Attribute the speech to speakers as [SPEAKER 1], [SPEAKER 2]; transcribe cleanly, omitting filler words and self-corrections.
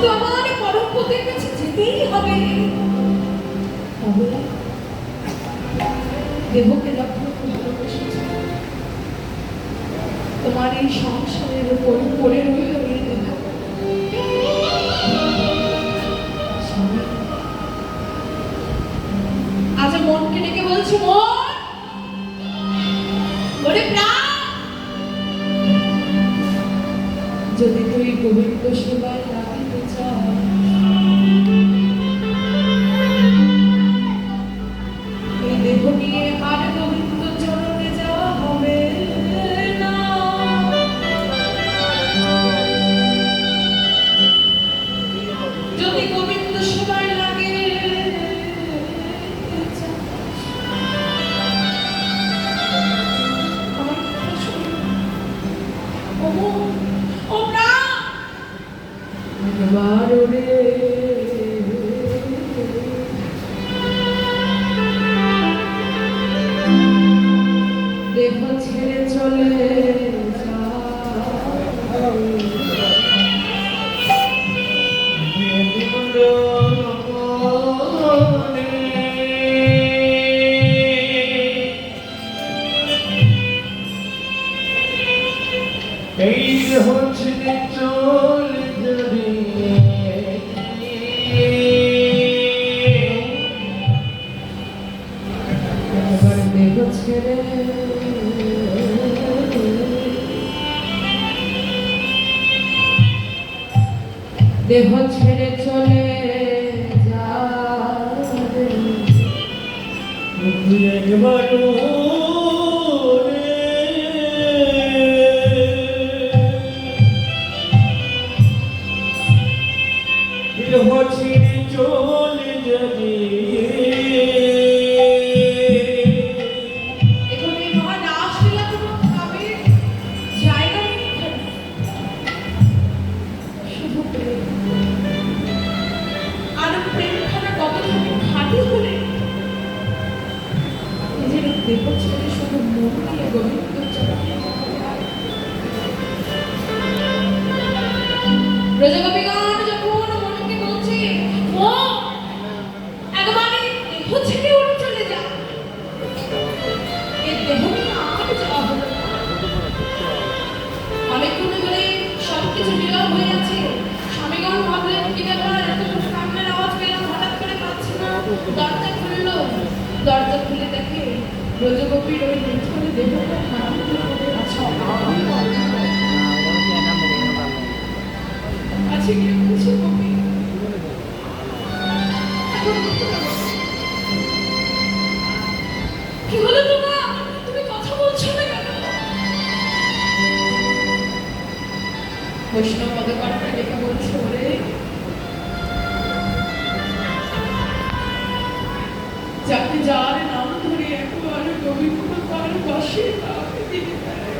[SPEAKER 1] তো আমার পরম পতির কাছে যেতেই হবে। তবে দেহকে যখন ভালোবেসেছ, তোমার এই সংসারের উপর পড়ে রইল এই দেহ। আজ মনকে ডেকে বলছি, মন ওরে প্রাণ, যদি তুই গোবিন্দ সেবায় লাগিতে চাস, এই দেহ নিয়ে আর গোবিন্দ চরণে যাওয়া হবে না। যদি গোবিন্দ সেবায় লাগে দেহ ছেড়ে চলে
[SPEAKER 2] এই দেহ ছেড়ে চলে যাবে,
[SPEAKER 1] এবার দেহ ছেড়ে দেহ ছেড়ে চলে যাবে,
[SPEAKER 2] একবার দেহ ছেড়ে চলে যাবে।
[SPEAKER 1] এখন এই মহান আসলীলা কোনো ভাবে জায়গা নেই এখানে। শুধু প্রেম, আর প্রেমখানা কতখানি খাঁটি হলে নিজের দেহ ছেড়ে শুধু মন দিয়ে গোবিন্দ চরণে ব্রজগোপীগণ যখন মনকে বলছে, মন একবারে দেহ ছেড়ে উড়ে চলে যা, এই দেহ নিয়ে আর যাওয়া হলো না। অনেকক্ষণ ধরে সবকিছু নীরব হয়ে আছে। স্বামীগণ ভাবলেন কি ব্যাপার, এতক্ষণ কান্নার আওয়াজ পেলাম, হঠাৎ করে পাচ্ছি না। দরজা খুললো, দরজা খুলে দেখে ব্রজগোপীর ওই নিথর দেহটা হারানো আছে। কি বলছে গোপী? কি হলো তোমার? তুমি কথা বলছো না কেন? বৈষ্ণব পদকর্তা ডেকে বলছে, ওরে যাকে যার নাম ধরে একবার গোবিন্দ তার বসে তাকে দিতে পারে,